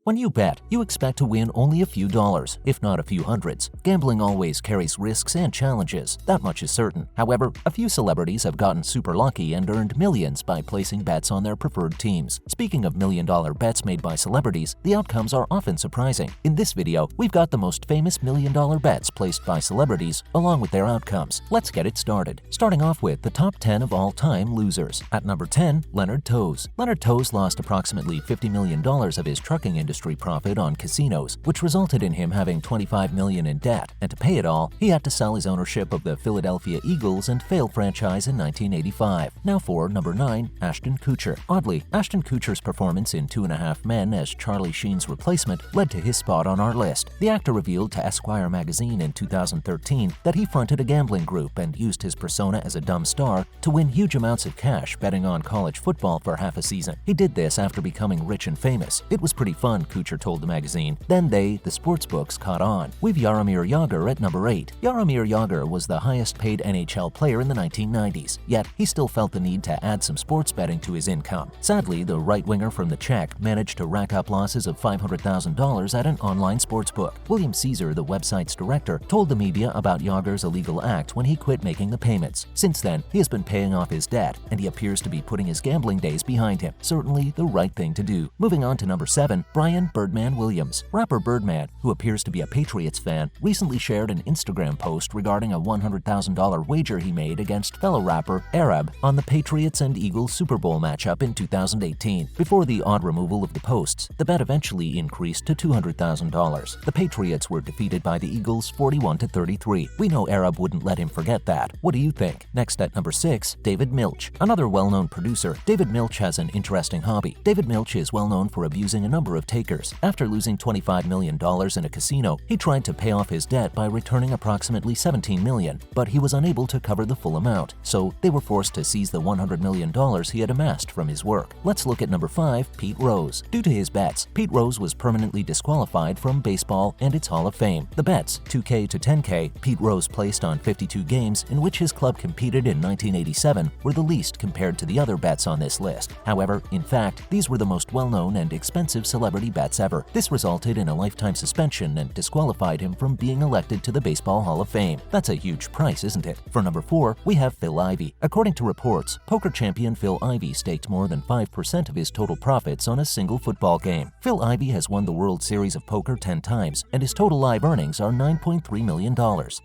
When you bet, you expect to win only a few dollars, if not a few hundreds. Gambling always carries risks and challenges, that much is certain. However, a few celebrities have gotten super lucky and earned millions by placing bets on their preferred teams. Speaking of million-dollar bets made by celebrities, the outcomes are often surprising. In this video, we've got the most famous million-dollar bets placed by celebrities, along with their outcomes. Let's get it started. Starting off with the top 10 of all-time losers. At number 10, Leonard Toews. Leonard Toews lost approximately $50 million of his trucking industry profit on casinos, which resulted in him having $25 million in debt, and to pay it all, he had to sell his ownership of the Philadelphia Eagles and fail franchise in 1985. Now for number 9, Ashton Kutcher. Oddly, Ashton Kutcher's performance in 2.5 Men as Charlie Sheen's replacement led to his spot on our list. The actor revealed to Esquire magazine in 2013 that he fronted a gambling group and used his persona as a dumb star to win huge amounts of cash betting on college football for half a season. He did this after becoming rich and famous. It was pretty fun, Kutcher told the magazine. Then the sportsbooks caught on. We've Jaromir Jagr at number 8. Jaromir Jagr was the highest paid NHL player in the 1990s, yet he still felt the need to add some sports betting to his income. Sadly, the right-winger from the Czech managed to rack up losses of $500,000 at an online sportsbook. William Caesar, the website's director, told the media about Jagr's illegal act when he quit making the payments. Since then, he has been paying off his debt, and he appears to be putting his gambling days behind him. Certainly the right thing to do. Moving on to number 7, Brian Birdman Williams. Rapper Birdman, who appears to be a Patriots fan, recently shared an Instagram post regarding a $100,000 wager he made against fellow rapper Arab on the Patriots and Eagles Super Bowl matchup in 2018. Before the odd removal of the posts, the bet eventually increased to $200,000. The Patriots were defeated by the Eagles 41-33. We know Arab wouldn't let him forget that. What do you think? Next at number 6, David Milch. Another well-known producer, David Milch has an interesting hobby. David Milch is well known for abusing a number of takers. After losing $25 million in a casino, he tried to pay off his debt by returning approximately $17 million, but he was unable to cover the full amount, so they were forced to seize the $100 million he had amassed from his work. Let's look at number 5, Pete Rose. Due to his bets, Pete Rose was permanently disqualified from baseball and its Hall of Fame. The bets, 2K to 10K, Pete Rose placed on 52 games in which his club competed in 1987 were the least compared to the other bets on this list. However, in fact, these were the most well-known and expensive celebrity bets ever. This resulted in a lifetime suspension and disqualified him from being elected to the Baseball Hall of Fame. That's a huge price, isn't it? For number 4, we have Phil Ivey. According to reports, poker champion Phil Ivey staked more than 5% of his total profits on a single football game. Phil Ivey has won the World Series of Poker 10 times, and his total live earnings are $9.3 million.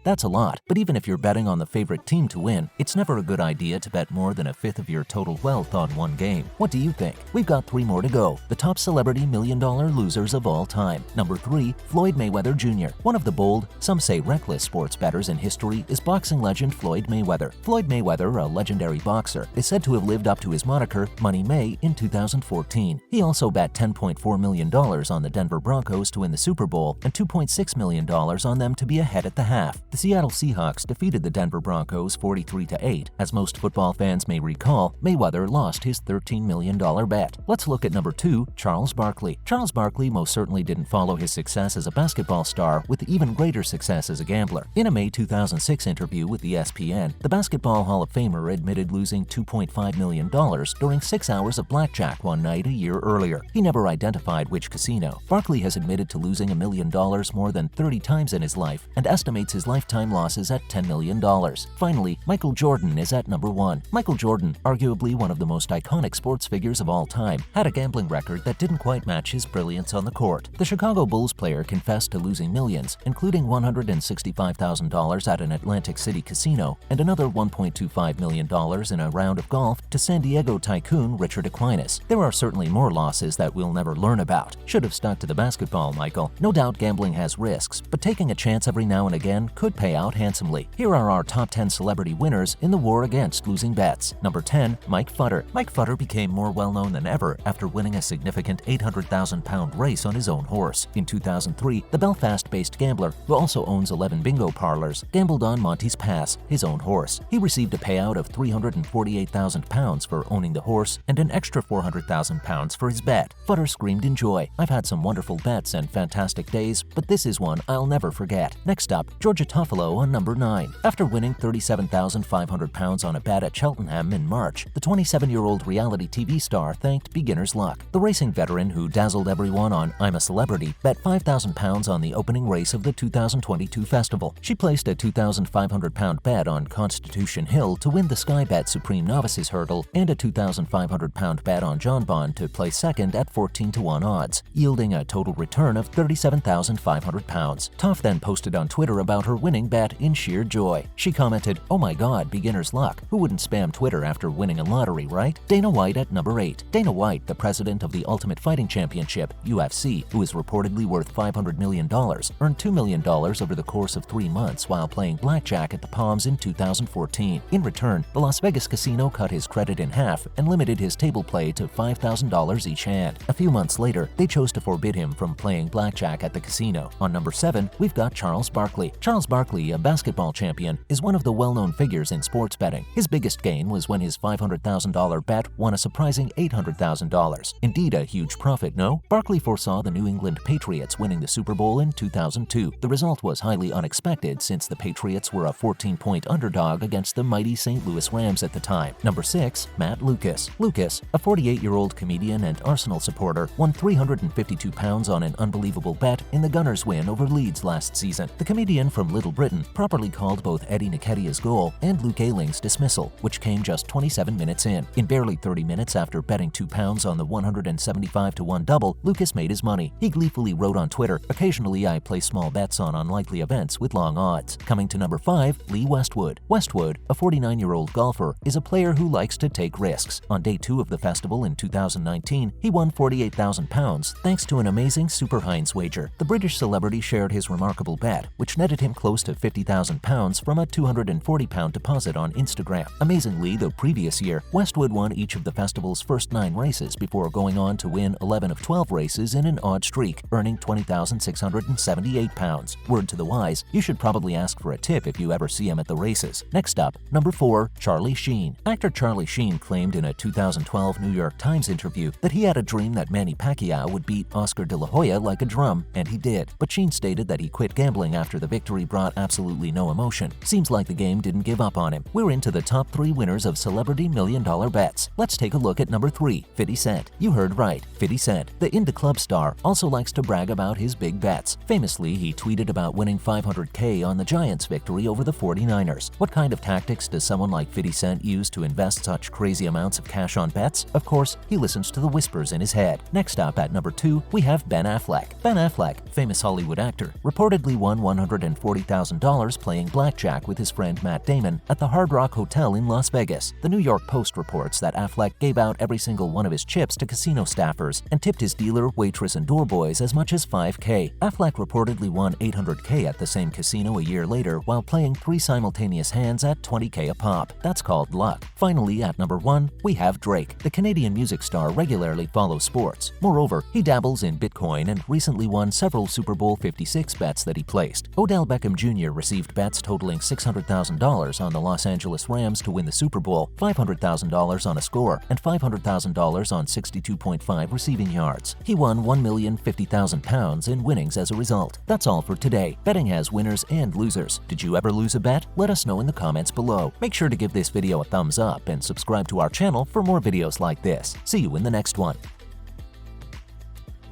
That's a lot, but even if you're betting on the favorite team to win, it's never a good idea to bet more than a fifth of your total wealth on one game. What do you think? We've got 3 more to go. The top celebrity million-dollar losers of all time. Number 3, Floyd Mayweather Jr. One of the bold, some say reckless sports bettors in history is boxing legend Floyd Mayweather. Floyd Mayweather, a legendary boxer, is said to have lived up to his moniker Money May in 2014. He also bet $10.4 million on the Denver Broncos to win the Super Bowl and $2.6 million on them to be ahead at the half. The Seattle Seahawks defeated the Denver Broncos 43-8. As most football fans may recall, Mayweather lost his $13 million bet. Let's look at number 2, Charles Barkley. Charles Barkley most certainly didn't follow his success as a basketball star with even greater success as a gambler. In a May 2006 interview with ESPN, the Basketball Hall of Famer admitted losing $2.5 million during 6 hours of blackjack one night a year earlier. He never identified which casino. Barkley has admitted to losing $1 million more than 30 times in his life and estimates his lifetime losses at $10 million. Finally, Michael Jordan is at number 1. Michael Jordan, arguably one of the most iconic sports figures of all time, had a gambling record that didn't quite match his brilliance on the court. The Chicago Bulls player confessed to losing millions, including $165,000 at an Atlantic City casino and another $1.25 million in a round of golf to San Diego tycoon Richard Aquinas. There are certainly more losses that we'll never learn about. Should have stuck to the basketball, Michael. No doubt gambling has risks, but taking a chance every now and again could pay out handsomely. Here are our top 10 celebrity winners in the war against losing bets. Number 10, Mike Futter. Mike Futter became more well-known than ever after winning a significant £800,000 race on his own horse. In 2003, the Belfast-based gambler, who also owns 11 bingo parlors, gambled on Monty's Pass, his own horse. He received a payout of £348,000 for owning the horse and an extra £400,000 for his bet. Futter screamed in joy, "I've had some wonderful bets and fantastic days, but this is one I'll never forget." Next up, Georgia Toffolo on number 9. After winning £37,500 on a bet at Cheltenham in March, the 27-year-old reality TV star thanked beginner's luck. The racing veteran, who dazzled told everyone on I'm a Celebrity bet £5,000 on the opening race of the 2022 festival. She placed a £2,500 bet on Constitution Hill to win the Sky Bet Supreme Novices Hurdle and a £2,500 bet on John Bond to place second at 14-to-1 odds, yielding a total return of £37,500. Toff then posted on Twitter about her winning bet in sheer joy. She commented, "Oh my god, beginner's luck. Who wouldn't spam Twitter after winning a lottery, right?" Dana White at number 8. Dana White, the president of the Ultimate Fighting Championship, UFC, who is reportedly worth $500 million, earned $2 million over the course of 3 months while playing blackjack at the Palms in 2014. In return, the Las Vegas casino cut his credit in half and limited his table play to $5,000 each hand. A few months later, they chose to forbid him from playing blackjack at the casino. On number 7, we've got Charles Barkley. Charles Barkley, a basketball champion, is one of the well-known figures in sports betting. His biggest gain was when his $500,000 bet won a surprising $800,000. Indeed, a huge profit, no? Barkley foresaw the New England Patriots winning the Super Bowl in 2002. The result was highly unexpected since the Patriots were a 14-point underdog against the mighty St. Louis Rams at the time. Number 6, Matt Lucas. Lucas, a 48-year-old comedian and Arsenal supporter, won £352 on an unbelievable bet in the Gunners' win over Leeds last season. The comedian from Little Britain properly called both Eddie Nketiah's goal and Luke Ayling's dismissal, which came just 27 minutes in. In barely 30 minutes after betting £2 on the 175-to-1 double, Lucas made his money. He gleefully wrote on Twitter, "Occasionally I place small bets on unlikely events with long odds." Coming to number 5, Lee Westwood. Westwood, a 49-year-old golfer, is a player who likes to take risks. On day 2 of the festival in 2019, he won £48,000 thanks to an amazing Super Heinz wager. The British celebrity shared his remarkable bet, which netted him close to £50,000 from a £240 deposit on Instagram. Amazingly, the previous year, Westwood won each of the festival's first 9 races before going on to win 11 of 12 races in an odd streak, earning £20,678. Word to the wise, you should probably ask for a tip if you ever see him at the races. Next up, number 4, Charlie Sheen. Actor Charlie Sheen claimed in a 2012 New York Times interview that he had a dream that Manny Pacquiao would beat Oscar De La Hoya like a drum, and he did. But Sheen stated that he quit gambling after the victory brought absolutely no emotion. Seems like the game didn't give up on him. We're into the top 3 winners of Celebrity $1 Million bets. Let's take a look at number 3, 50 Cent. You heard right, 50 Cent. The Indie Club star also likes to brag about his big bets. Famously, he tweeted about winning $500K on the Giants' victory over the 49ers. What kind of tactics does someone like 50 Cent use to invest such crazy amounts of cash on bets? Of course, he listens to the whispers in his head. Next up at number 2, we have Ben Affleck. Ben Affleck, famous Hollywood actor, reportedly won $140,000 playing blackjack with his friend Matt Damon at the Hard Rock Hotel in Las Vegas. The New York Post reports that Affleck gave out every single one of his chips to casino staffers and tipped his dealer, waitress, and doorboys as much as $5K. Affleck reportedly won $800K at the same casino a year later while playing 3 simultaneous hands at $20K a pop. That's called luck. Finally, at number 1, we have Drake. The Canadian music star regularly follows sports. Moreover, he dabbles in Bitcoin and recently won several Super Bowl 56 bets that he placed. Odell Beckham Jr. received bets totaling $600,000 on the Los Angeles Rams to win the Super Bowl, $500,000 on a score, and $500,000 on 62.5 receiving yards. He won £1,050,000 in winnings as a result. That's all for today. Betting has winners and losers. Did you ever lose a bet? Let us know in the comments below. Make sure to give this video a thumbs up and subscribe to our channel for more videos like this. See you in the next one.